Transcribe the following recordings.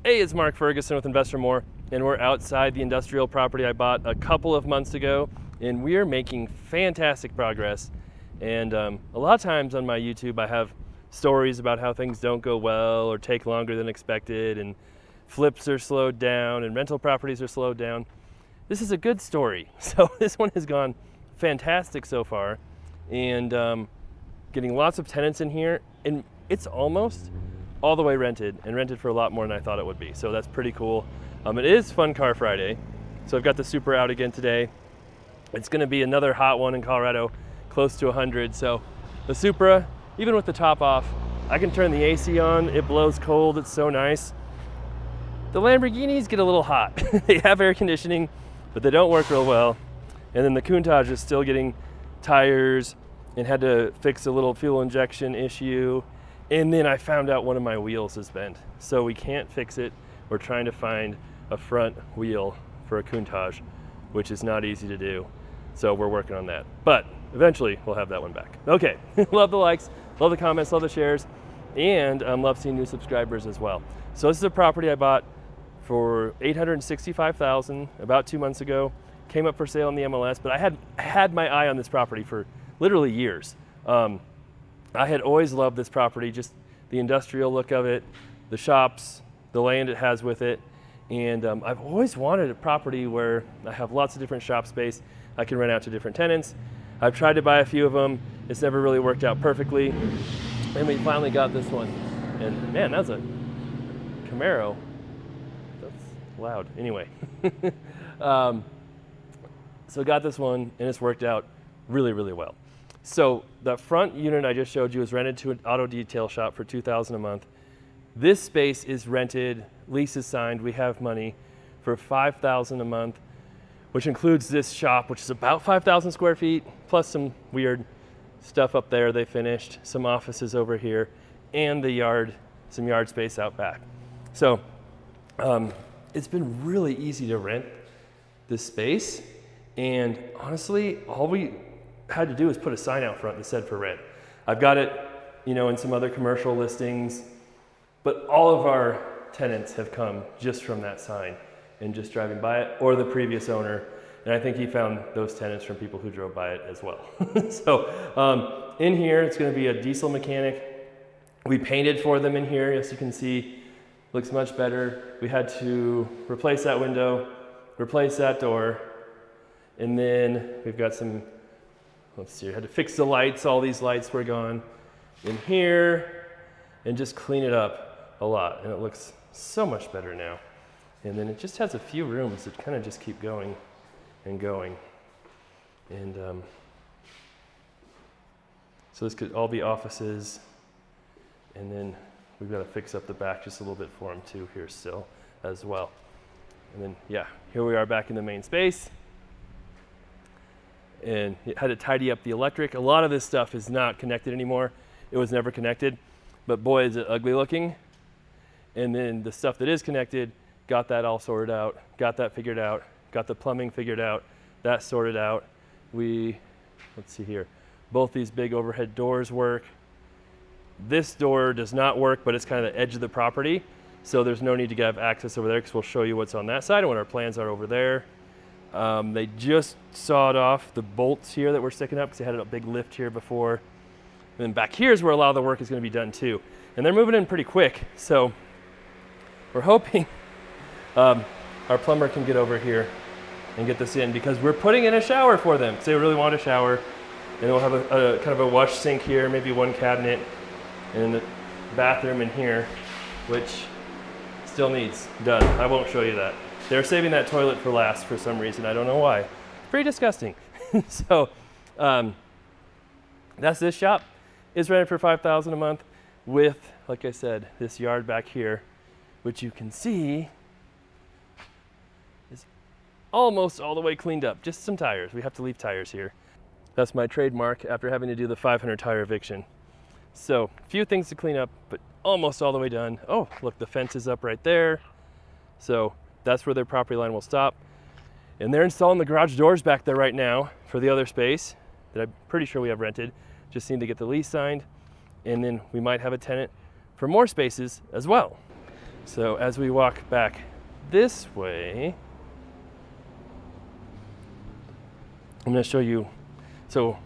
Hey, it's Mark Ferguson with Investor More, and we're outside the industrial property I bought a couple of months ago, and we're making fantastic progress. And a lot of times on my YouTube, I have stories about how things don't go well or take longer than expected, and flips are slowed down, and rental properties are slowed down. This is a good story. So this one has gone fantastic so far, and getting lots of tenants in here, and it's almost all the way rented, and rented for a lot more than I thought it would be. So that's pretty cool. It is Fun Car Friday. So I've got the Supra out again today. It's gonna be another hot one in Colorado, close to 100. So the Supra, even with the top off, I can turn the AC on, it blows cold, it's so nice. The Lamborghinis get a little hot. They have air conditioning, but they don't work real well. And then the Countach is still getting tires and had to fix a little fuel injection issue. And then I found out one of my wheels is bent, so we can't fix it. We're trying to find a front wheel for a Countach, which is not easy to do. So we're working on that, but eventually we'll have that one back. Okay, love the likes, love the comments, love the shares, and love seeing new subscribers as well. So this is a property I bought for $865,000 about 2 months ago. Came up for sale in the MLS, but I had my eye on this property for literally years. I had always loved this property, just the industrial look of it, the shops, the land it has with it. And I've always wanted a property where I have lots of different shop space. I can rent out to different tenants. I've tried to buy a few of them. It's never really worked out perfectly. And we finally got this one. And man, that's a Camaro. That's loud. Anyway. So got this one, and it's worked out really, really well. So the front unit I just showed you is rented to an auto detail shop for $2,000 a month. This space is rented, lease is signed, we have money for $5,000 a month, which includes this shop, which is about 5,000 square feet, plus some weird stuff up there they finished, some offices over here, and the yard, some yard space out back. So it's been really easy to rent this space, and honestly, all we had to do is put a sign out front that said for rent. I've got it, in some other commercial listings, but all of our tenants have come just from that sign and just driving by it, or the previous owner. And I think he found those tenants from people who drove by it as well. So in here, it's gonna be a diesel mechanic. We painted for them in here, as you can see, looks much better. We had to replace that window, replace that door, and then we've got some, let's see, I had to fix the lights. All these lights were gone in here, and just clean it up a lot. And it looks so much better now. And then it just has a few rooms that kind of just keep going and going. And so this could all be offices. And then we've got to fix up the back just a little bit for them too here still as well. And then, yeah, here we are back in the main space. And it had to tidy up the electric. A lot of this stuff is not connected anymore. It was never connected, but boy, is it ugly looking. And then the stuff that is connected, got that all sorted out, got that figured out, got the plumbing figured out, that sorted out. Let's see here, both these big overhead doors work. This door does not work, but it's kind of the edge of the property, so there's no need to have access over there, because we'll show you what's on that side and what our plans are over there. They just sawed off the bolts here that were sticking up because they had a big lift here before. And then back here is where a lot of the work is going to be done too. And they're moving in pretty quick, so we're hoping our plumber can get over here and get this in, because we're putting in a shower for them. So they really want a shower. And we'll have a kind of a wash sink here, maybe one cabinet, and the bathroom in here, which still needs done. I won't show you that. They're saving that toilet for last for some reason. I don't know why. Pretty disgusting. So that's this shop. It's rented for $5,000 a month with, like I said, this yard back here, which you can see is almost all the way cleaned up. Just some tires. We have to leave tires here. That's my trademark after having to do the 500 tire eviction. So a few things to clean up, but almost all the way done. Oh, look, the fence is up right there. So that's where their property line will stop. And they're installing the garage doors back there right now for the other space that I'm pretty sure we have rented. Just need to get the lease signed, and then we might have a tenant for more spaces as well. So as we walk back this way, I'm going to show you. So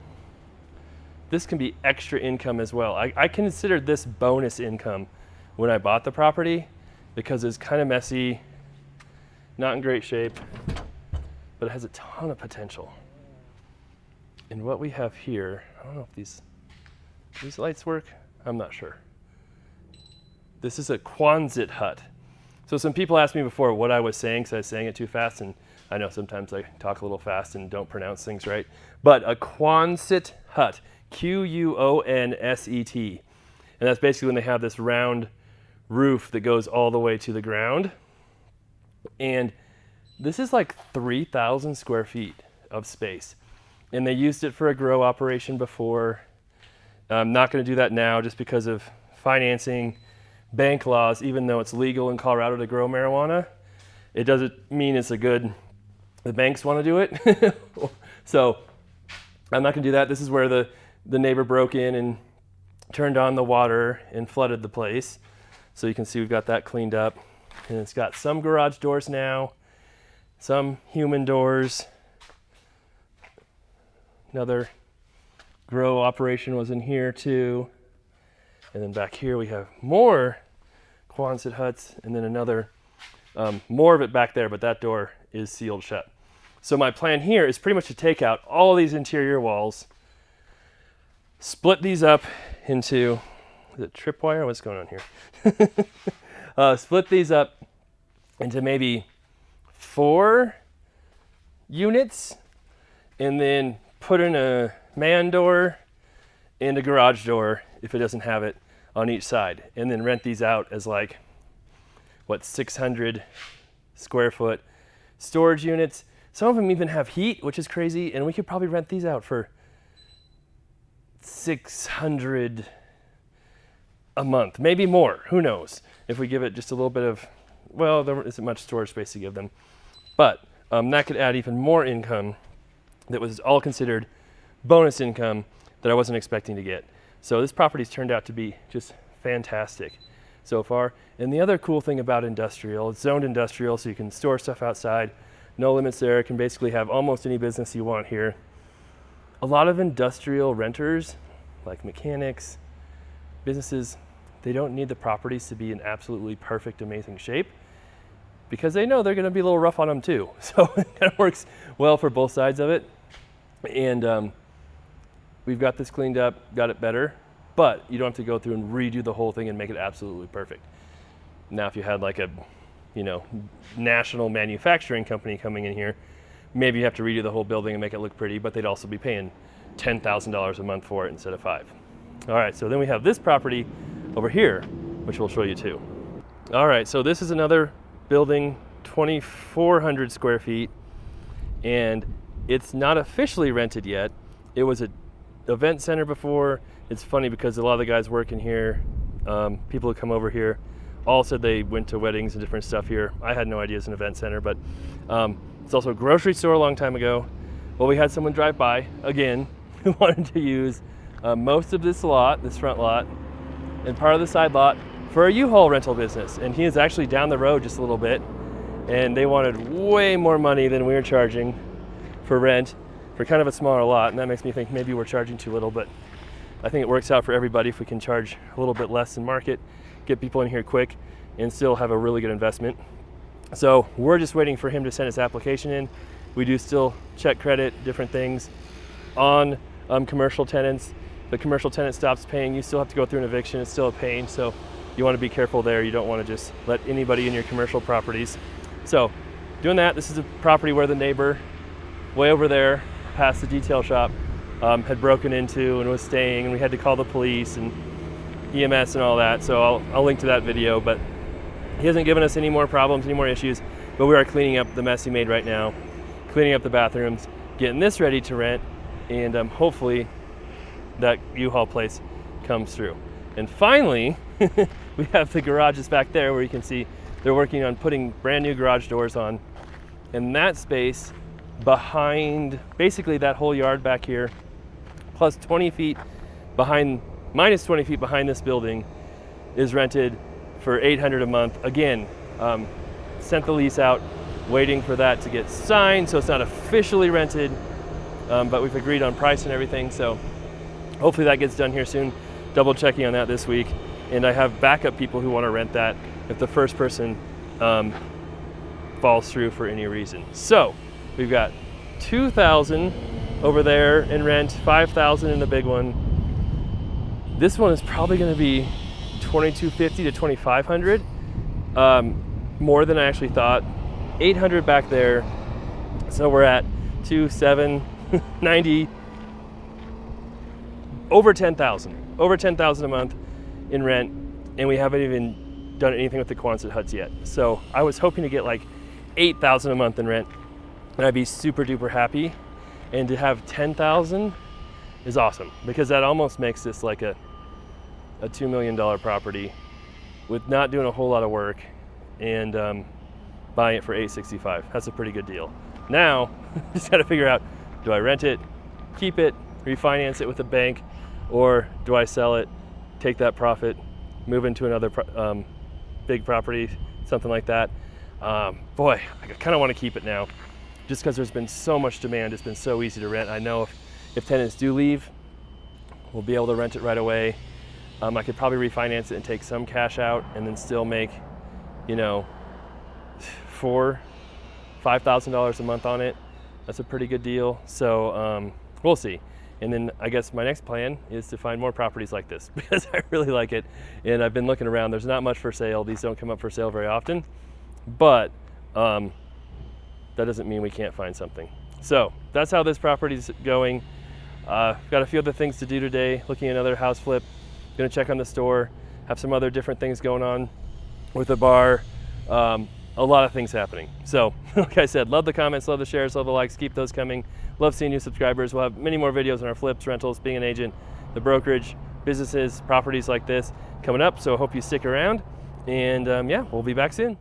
this can be extra income as well. I considered this bonus income when I bought the property because it's kind of messy, not in great shape, but it has a ton of potential. And what we have here, I don't know if these lights work. I'm not sure. This is a Quonset hut. So some people asked me before what I was saying, because I was saying it too fast, and I know sometimes I talk a little fast and don't pronounce things right. But a Quonset hut, Quonset. And that's basically when they have this round roof that goes all the way to the ground. And this is like 3,000 square feet of space. And they used it for a grow operation before. I'm not going to do that now just because of financing, bank laws. Even though it's legal in Colorado to grow marijuana, it doesn't mean it's the banks want to do it. So I'm not going to do that. This is where the neighbor broke in and turned on the water and flooded the place. So you can see we've got that cleaned up. And it's got some garage doors now, some human doors. Another grow operation was in here too. And then back here we have more Quonset huts, and then another, more of it back there, but that door is sealed shut. So my plan here is pretty much to take out all these interior walls, split these up into, is it tripwire? What's going on here? Split these up into maybe 4 units, and then put in a man door and a garage door, if it doesn't have it, on each side. And then rent these out as like, 600 square foot storage units. Some of them even have heat, which is crazy, and we could probably rent these out for $600 a month, maybe more, who knows, if we give it just a little bit of, well, there isn't much storage space to give them. But that could add even more income that was all considered bonus income that I wasn't expecting to get. So this property's turned out to be just fantastic so far. And the other cool thing about industrial, it's zoned industrial, so you can store stuff outside, no limits there. You can basically have almost any business you want here. A lot of industrial renters, like mechanics, businesses, they don't need the properties to be in absolutely perfect, amazing shape, because they know they're going to be a little rough on them too. So it kind of works well for both sides of it. And we've got this cleaned up, got it better, but you don't have to go through and redo the whole thing and make it absolutely perfect. Now, if you had like a, national manufacturing company coming in here, maybe you have to redo the whole building and make it look pretty, but they'd also be paying $10,000 a month for it instead of 5. All right, so then we have this property over here, which we'll show you too. All right, so this is another building, 2,400 square feet, and it's not officially rented yet. It was an event center before. It's funny because a lot of the guys working here, people who come over here, all said they went to weddings and different stuff here. I had no idea it's an event center, but it's also a grocery store a long time ago. Well, we had someone drive by, again, who wanted to use most of this lot, this front lot, and part of the side lot for a U-Haul rental business. And he is actually down the road just a little bit, and they wanted way more money than we were charging for rent for kind of a smaller lot. And that makes me think maybe we're charging too little, but I think it works out for everybody if we can charge a little bit less than market, get people in here quick, and still have a really good investment. So we're just waiting for him to send his application in. We do still check credit, different things on commercial tenants. The commercial tenant stops paying, you still have to go through an eviction. It's still a pain, so you want to be careful there. You don't want to just let anybody in your commercial properties. So doing that, this is a property where the neighbor way over there past the detail shop had broken into and was staying, and we had to call the police and EMS and all that. So I'll link to that video, but he hasn't given us any more problems, any more issues, but we are cleaning up the mess he made right now, cleaning up the bathrooms, getting this ready to rent, and hopefully that U-Haul place comes through. And finally, we have the garages back there where you can see they're working on putting brand new garage doors on. And that space behind, basically that whole yard back here, plus 20 feet behind, minus 20 feet behind this building, is rented for $800 a month. Again, sent the lease out, waiting for that to get signed, so it's not officially rented, but we've agreed on price and everything, so hopefully that gets done here soon. Double checking on that this week, and I have backup people who want to rent that if the first person falls through for any reason. So we've got $2,000 over there in rent, $5,000 in the big one. This one is probably going to be $2,250 to $2,500, more than I actually thought. $800 back there, so we're at $2,790, over $10,000 a month in rent, and we haven't even done anything with the Quonset huts yet. So I was hoping to get like $8,000 a month in rent, and I'd be super duper happy. And to have $10,000 is awesome, because that almost makes this like a $2 million property with not doing a whole lot of work, and buying it for $865. That's a pretty good deal. Now, just got to figure out, do I rent it, keep it, refinance it with a bank, or do I sell it, take that profit, move into another big property, something like that. Boy, I kind of want to keep it now, just because there's been so much demand. It's been so easy to rent. I know if tenants do leave, we'll be able to rent it right away. I could probably refinance it and take some cash out and then still make, you know, $5,000 a month on it. That's a pretty good deal. So we'll see. And then I guess my next plan is to find more properties like this, because I really like it. And I've been looking around. There's not much for sale. These don't come up for sale very often, but that doesn't mean we can't find something. So that's how this property's going. Got a few other things to do today, looking at another house flip. Gonna check on the store, have some other different things going on with the bar. A lot of things happening. So like I said, love the comments, love the shares, love the likes, keep those coming. Love seeing new subscribers. We'll have many more videos on our flips, rentals, being an agent, the brokerage, businesses, properties like this coming up. So I hope you stick around, and yeah, we'll be back soon.